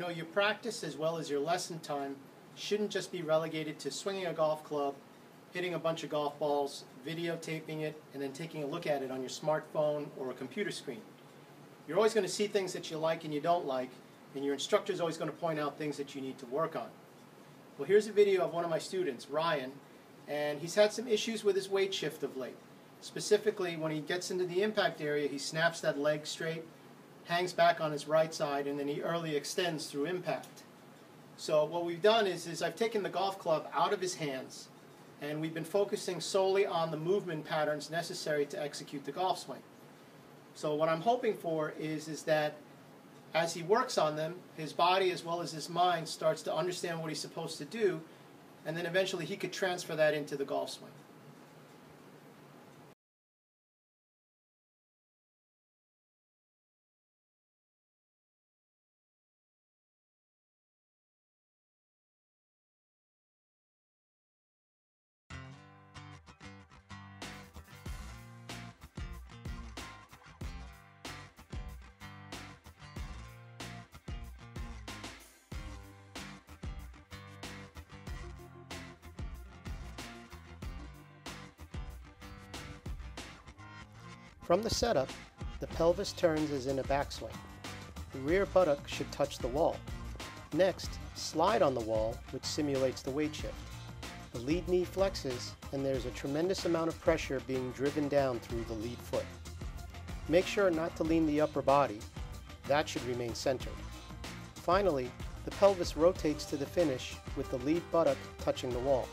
know, your practice as well as your lesson time shouldn't just be relegated to swinging a golf club, hitting a bunch of golf balls, videotaping it, and then taking a look at it on your smartphone or a computer screen. You're always going to see things that you like and you don't like, and your instructor is always going to point out things that you need to work on. Well, here's a video of one of my students, Ryan, and he's had some issues with his weight shift of late. Specifically, when he gets into the impact area, he snaps that leg straight, hangs back on his right side, and then he early extends through impact. So what we've done is I've taken the golf club out of his hands, and we've been focusing solely on the movement patterns necessary to execute the golf swing. So what I'm hoping for is that as he works on them, his body as well as his mind starts to understand what he's supposed to do, and then eventually he could transfer that into the golf swing. From the setup, the pelvis turns as in a backswing. The rear buttock should touch the wall. Next, slide on the wall, which simulates the weight shift. The lead knee flexes, and there's a tremendous amount of pressure being driven down through the lead foot. Make sure not to lean the upper body. That should remain centered. Finally, the pelvis rotates to the finish with the lead buttock touching the wall.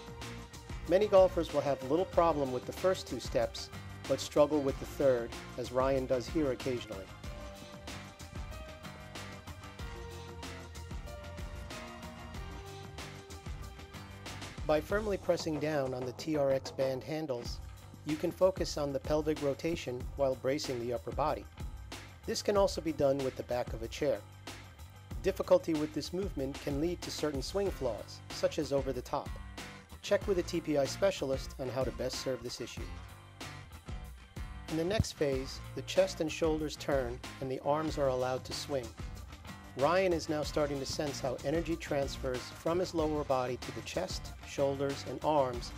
Many golfers will have little problem with the first two steps, but struggle with the third, as Ryan does here occasionally. By firmly pressing down on the TRX band handles, you can focus on the pelvic rotation while bracing the upper body. This can also be done with the back of a chair. Difficulty with this movement can lead to certain swing flaws, such as over the top. Check with a TPI specialist on how to best serve this issue. In the next phase, the chest and shoulders turn and the arms are allowed to swing. Ryan is now starting to sense how energy transfers from his lower body to the chest, shoulders, and arms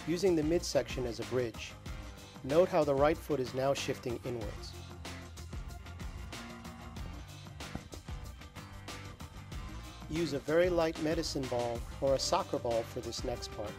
using the midsection as a bridge. Note how the right foot is now shifting inwards. Use a very light medicine ball or a soccer ball for this next part.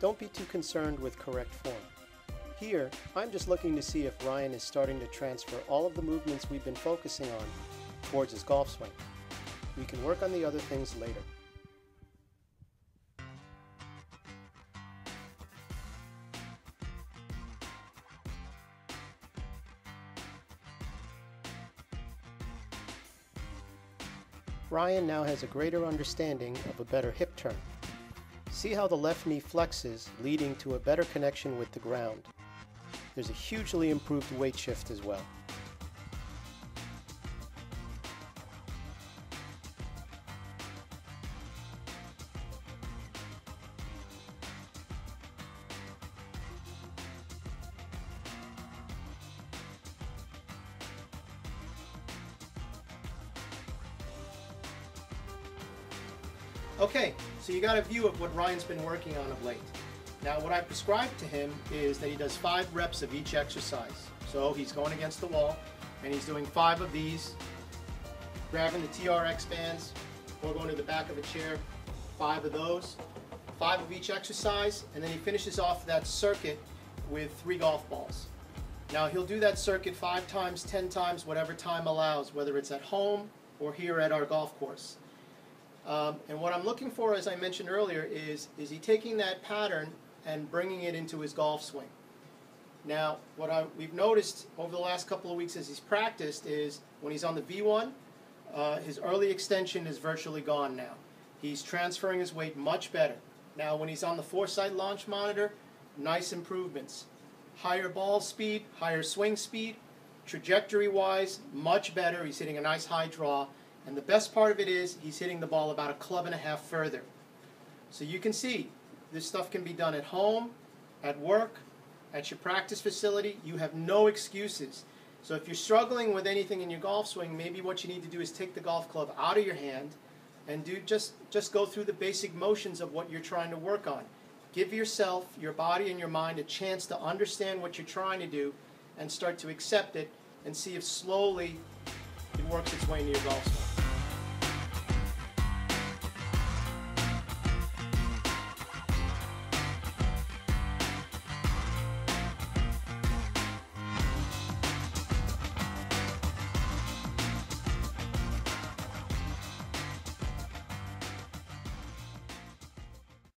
Don't be too concerned with correct form. Here, I'm just looking to see if Ryan is starting to transfer all of the movements we've been focusing on towards his golf swing. We can work on the other things later. Ryan now has a greater understanding of a better hip turn. See how the left knee flexes, leading to a better connection with the ground. There's a hugely improved weight shift as well. Okay, so you got a view of what Ryan's been working on of late. Now what I prescribed to him is that he does 5 reps of each exercise. So he's going against the wall and he's doing 5 of these, grabbing the TRX bands or going to the back of a chair, 5 of those, 5 of each exercise, and then he finishes off that circuit with 3 golf balls. Now he'll do that circuit 5 times, 10 times, whatever time allows, whether it's at home or here at our golf course. And what I'm looking for, as I mentioned earlier, is he taking that pattern and bringing it into his golf swing. Now, what we've noticed over the last couple of weeks as he's practiced is when he's on the V1, his early extension is virtually gone now. He's transferring his weight much better. Now, when he's on the Foresight launch monitor, nice improvements. Higher ball speed, higher swing speed, trajectory-wise, much better. He's hitting a nice high draw. And the best part of it is he's hitting the ball about 1.5 clubs further. So you can see this stuff can be done at home, at work, at your practice facility. You have no excuses. So if you're struggling with anything in your golf swing, maybe what you need to do is take the golf club out of your hand and just go through the basic motions of what you're trying to work on. Give yourself, your body and your mind a chance to understand what you're trying to do and start to accept it and see if slowly it works its way into your golf swing.